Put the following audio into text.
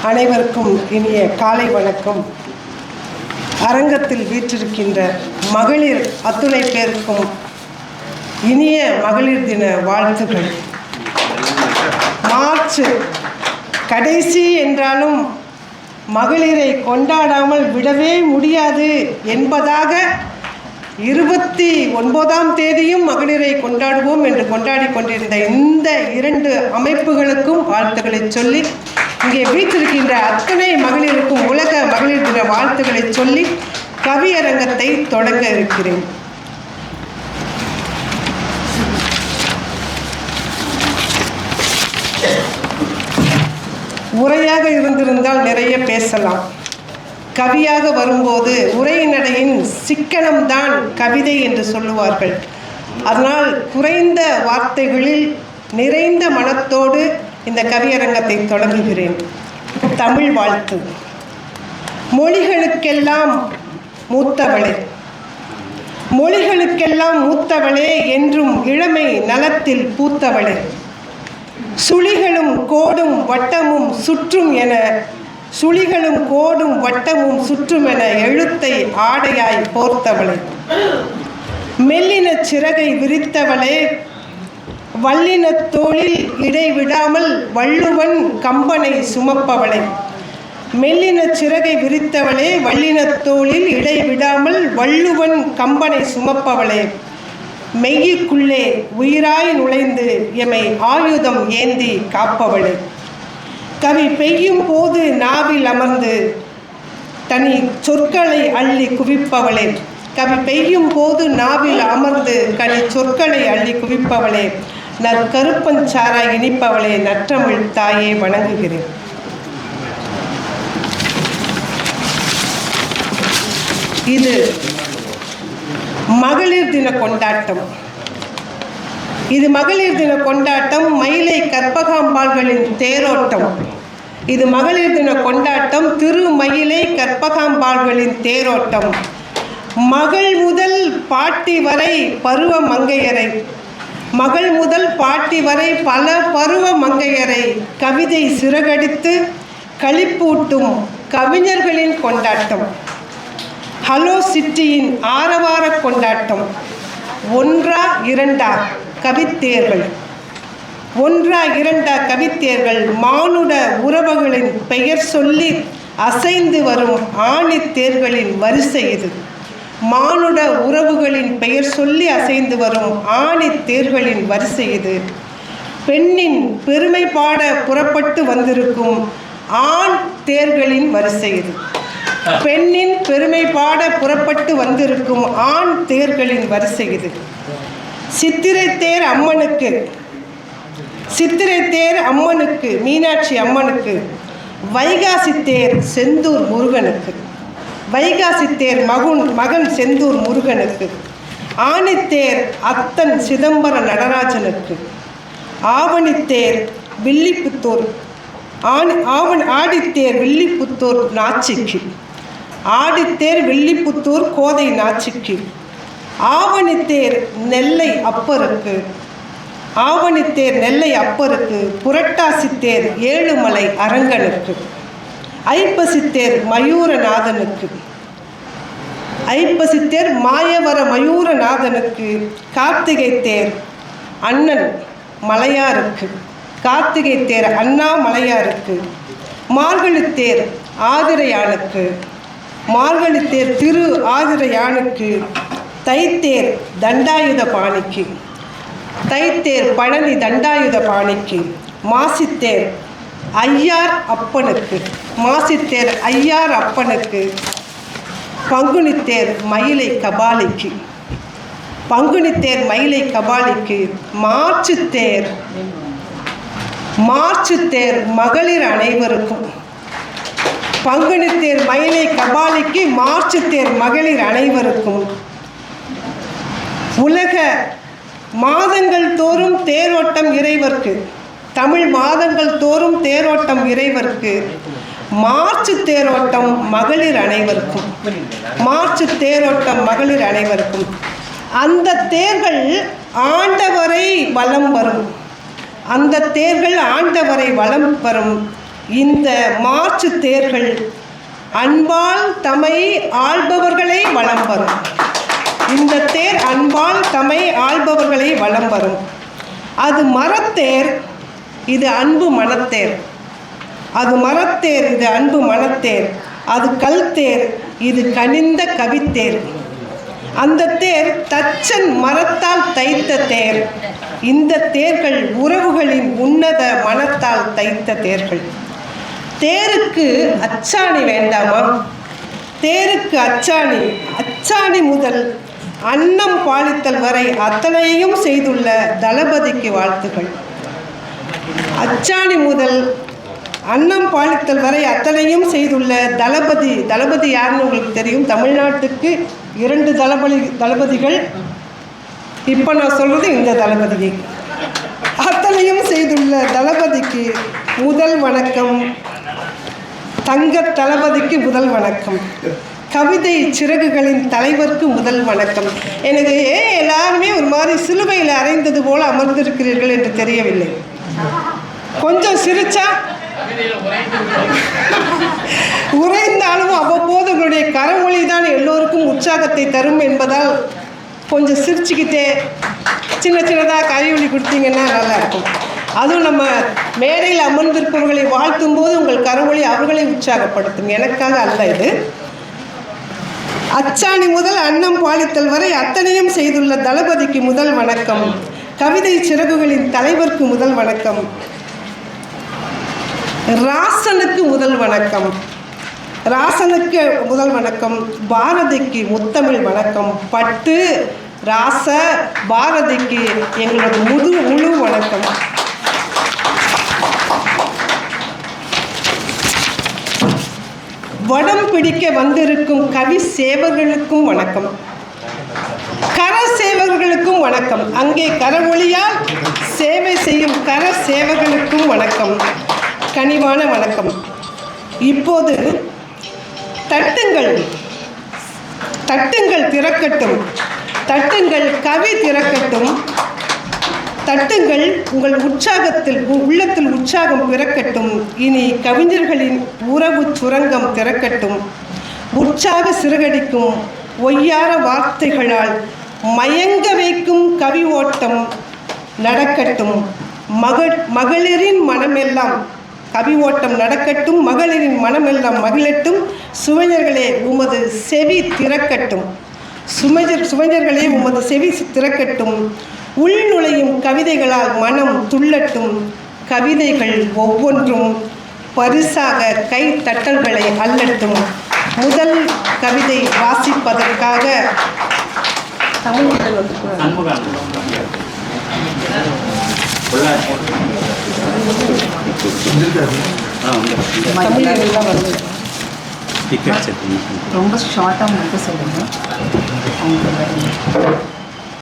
அனைவருக்கும் இனிய காலை வணக்கம். அரங்கத்தில் வீற்றிருக்கின்ற மகளிர் அத்துணை பேருக்கும் இனிய மகளிர் தின வாழ்த்துக்கள். மார்ச் கடைசி என்றாலும் மகளிரை கொண்டாடாமல் விடவே முடியாது என்பதாக 29ஆம் தேதியும் மகளிரை கொண்டாடுவோம் என்று கொண்டாடி கொண்டிருந்த இந்த 2 அமைப்புகளுக்கும் வாழ்த்துக்களை சொல்லி, இங்கே வீற்றிருக்கின்ற அத்தனை மகளிருக்கும் உலக மகளிர் தின வாழ்த்துக்களை சொல்லி கவியரங்கத்தை தொடங்க இருக்கிறேன். உரையாக இருந்திருந்தால் நிறைய பேசலாம். கவியாக வரும்போது உரைநடையின் சிக்கனம்தான் கவிதை என்று சொல்லுவார்கள். அதனால் குறைந்த வார்த்தைகளில் நிறைந்த மனத்தோடு இந்த கவியரங்கத்தை தொடங்குகிறேன். தமிழ் வாழ்த்து. மொழிகளுக்கெல்லாம் மூத்தவளே, மொழிகளுக்கெல்லாம் மூத்தவளே, என்றும் இளமை நலத்தில் பூத்தவளே, சுழிகளும் கோடும் வட்டமும் சுற்றும் என, சுழிகளும் கோடும் வட்டமும் சுற்றுமென எழுத்தை ஆடையாய் போர்த்தவளே, மெல்லின சிறகை விரித்தவளே, வல்லின தோளில் இடைவிடாமல் வள்ளுவன் கம்பனை சுமப்பவளே, மெல்லின சிறகை விரித்தவளே, வல்லின தோளில் இடைவிடாமல் வள்ளுவன் கம்பனை சுமப்பவளே, மெய்யுக்குள்ளே உயிராய் நுழைந்து எமை ஆயுதம் ஏந்தி காப்பவளே, கவி பெய்யும் போது நாவில் அமர்ந்து தனி சொற்களை அள்ளி குவிப்பவளே, கவி பெய்யும் போது நாவில் அமர்ந்து கனி சொற்களை அள்ளி குவிப்பவளே, நற்கருப்பஞ்சாராய் இனிப்பவளே, நற்றமிழ் தாயே வணங்குகிறேன். இது மகளிர் தின கொண்டாட்டம். இது மகளிர் தின கொண்டாட்டம். மயிலை கற்பகாம்பாள்களின் தேரோட்டம். இது மகளிர் தின கொண்டாட்டம். திருமயிலை கற்பகாம்பாள்களின் தேரோட்டம். மகள் முதல் பாட்டி வரை பருவ மங்கையரை, மகள் முதல் பாட்டி வரை பல பருவ மங்கையரை கவிதை சிறகடித்து களிப்பூட்டும் கவிஞர்களின் கொண்டாட்டம். ஹலோ சிட்டியின் ஆரவார கொண்டாட்டம். 1ஆ 2ஆ கவித்தேர்கள், 1ஆ 2ஆ கவித்தேர்கள் மானுட உறவுகளின் பெயர் சொல்லி அசைந்து வரும் ஆணித்தேர்களின் வரிசை இது. மானுட உறவுகளின் பெயர் சொல்லி அசைந்து வரும் ஆணித்தேர்களின் வரிசை இது. பெண்ணின் பெருமை பாட புறப்பட்டு வந்திருக்கும் ஆண் தேர்களின் வரிசை இது. பெண்ணின் பெருமை பாட புறப்பட்டு வந்திருக்கும் ஆண் தேர்களின் வரிசை இது. சித்திரை தேர் அம்மனுக்கு, சித்திரை தேர் அம்மனுக்கு, மீனாட்சி அம்மனுக்கு, வைகாசி தேர் செந்தூர் முருகனுக்கு, வைகாசி தேர் மகன் செந்தூர் முருகனுக்கு, ஆணித்தேர் அத்தன் சிதம்பர நடராஜனுக்கு, ஆவணித்தேர் வில்லிபுத்தூர், ஆடித்தேர் வில்லிபுத்தூர் நாச்சிக்கு, ஆடித்தேர் வில்லிபுத்தூர் கோதை நாச்சிக்கு, ஆவணித்தேர் நெல்லை அப்பருக்கு, ஆவணித்தேர் நெல்லை அப்பருக்கு, புரட்டாசித்தேர் ஏழுமலை அரங்கனுக்கு, ஐப்பசித்தேர் மயூரநாதனுக்கு, ஐப்பசித்தேர் மாயவர மயூரநாதனுக்கு, கார்த்திகை தேர் அண்ணன் மலையாருக்கு, கார்த்திகை தேர் அண்ணாமலையாருக்கு, மார்கழித்தேர் ஆதிரையானுக்கு, மார்கழித்தேர் திரு ஆதிரையானுக்கு, தைத்தேர் தண்டாயுத பாணிக்கு, தைத்தேர் பழனி தண்டாயுத பாணிக்கு, மாசித்தேர் ஐயார் அப்பனுக்கு, மாசித்தேர் ஐயார் அப்பனுக்கு, பங்குனித்தேர் மயிலை கபாலிக்கு, பங்குனித்தேர் மயிலை கபாலிக்கு, மார்ச்சுத்தேர் மகளிர் அனைவருக்கும், பங்குனித்தேர் மயிலை கபாலிக்கு, மார்ச்சுத்தேர் மகளிர் அனைவருக்கும், உலக மாதங்கள் தோறும் தேரோட்டம் இறைவர்க்கு, தமிழ் மாதங்கள் தோறும் தேரோட்டம் இறைவர்க்கு, மார்ச் தேரோட்டம் மகளிர் அனைவருக்கும், மார்ச் தேரோட்டம் மகளிர் அனைவருக்கும். அந்த தேர்கள் ஆண்டவரை வலம் வரும், அந்த தேர்கள் ஆண்டவரை வலம் வரும். இந்த மாற்று தேர்கள் அன்பால் தமை ஆள்பவர்களை வலம் வரும். இந்த தேர் அன்பால் தமை ஆள்பவர்களை வலம் வரும். அது மரத்தேர், இது அன்பு மனத்தேர். அது மரத்தேர், இது அன்பு மனத்தேர். அது கல் தேர், இது கனிந்த கவித்தேர். அந்த தேர் தச்சன் மரத்தால் தைத்த தேர். இந்த தேர்கள் உறவுகளின் உன்னத மனத்தால் தைத்த தேர்கள். தேருக்கு அச்சாணி வேண்டாமா? தேருக்கு அச்சாணி, அச்சாணி முதல் அன்னம் பாலித்தல் வரை அத்தனையும் செய்துள்ள தளபதிக்கு வாழ்த்துகள். அச்சாணி முதல் அன்னம் பாலித்தல் வரை அத்தனையும் செய்துள்ள தளபதி. தளபதி யாருன்னு உங்களுக்கு தெரியும். தமிழ்நாட்டுக்கு 2 தளபதிகள். இப்போ நான் சொல்கிறது இந்த தளபதிக்கு. அத்தனையும் செய்துள்ள தளபதிக்கு முதல் வணக்கம். தங்க தளபதிக்கு முதல் வணக்கம். கவிதை சிறகுகளின் தலைவருக்கு முதல் வணக்கம். எனக்கு ஏன் எல்லாருமே ஒரு மாதிரி சிலுவையில் அறைந்தது போல அமர்ந்திருக்கிறீர்கள் என்று தெரியவில்லை. கொஞ்சம் சிரிச்சா உறைந்தாலும் அவ்வப்போது உங்களுடைய கரமொழி தான் எல்லோருக்கும் உற்சாகத்தை தரும் என்பதால் கொஞ்சம் சிரிச்சுக்கிட்டே சின்ன சின்னதாக கையொலி கொடுத்தீங்கன்னா நல்லாயிருக்கும். அதுவும் நம்ம மேடையில் அமர்ந்திருப்பவர்களை வாழ்த்தும் போது உங்கள் கரமொழி அவர்களை உற்சாகப்படுத்தும், எனக்காக அல்ல இது. அச்சாணி முதல் அன்னம் பாலித்தல் வரை அத்தனையும் செய்துள்ள தளபதிக்கு முதல் வணக்கம். கவிதை சிறகுகளின் தலைவருக்கு முதல் வணக்கம். ராசனுக்கு முதல் வணக்கம். ராசனுக்கு முதல் வணக்கம். பாரதிக்கு முத்தமிழ் வணக்கம். பட்டு ராச பாரதிக்கு எங்களது முழு வணக்கம். வடம் பிடிக்க வந்திருக்கும் கவி சேவர்களுக்கும் வணக்கம். கர சேவர்களுக்கும் வணக்கம். அங்கே கரவொலியால் சேவை செய்யும் கர சேவர்களுக்கும் வணக்கம், கனிவான வணக்கம். இப்போது தட்டுங்கள், தட்டுங்கள் திறக்கட்டும், தட்டுங்கள் கவி திறக்கட்டும், தட்டுங்கள் உங்கள் உற்சாகத்தில் உள்ளத்தில் உற்சாகம் பிறக்கட்டும். இனி கவிஞர்களின் உறவு சுரங்கம் திறக்கட்டும். உற்சாக சிறகடிக்கும் ஒய்யார வார்த்தைகளால் மயங்க வைக்கும் கவி ஓட்டம் நடக்கட்டும். மகளிரின் மனமெல்லாம் கவி ஓட்டம் நடக்கட்டும். மகளிரின் மனமெல்லாம் மகிழட்டும். சுவைஞர்களே உமது செவி திறக்கட்டும். சுவைஞர்களே உமது செவி திறக்கட்டும். உள்நுழையும் கவிதைகளால் மனம் துள்ளட்டும். கவிதைகள் ஒவ்வொன்றும் பரிசாக கை தட்டல்களை அள்ளட்டும். முதல் கவிதை வாசிப்பதற்காக தமிழில் ரொம்ப ஷார்ட்டாக மட்டும் சொல்லுங்கள்.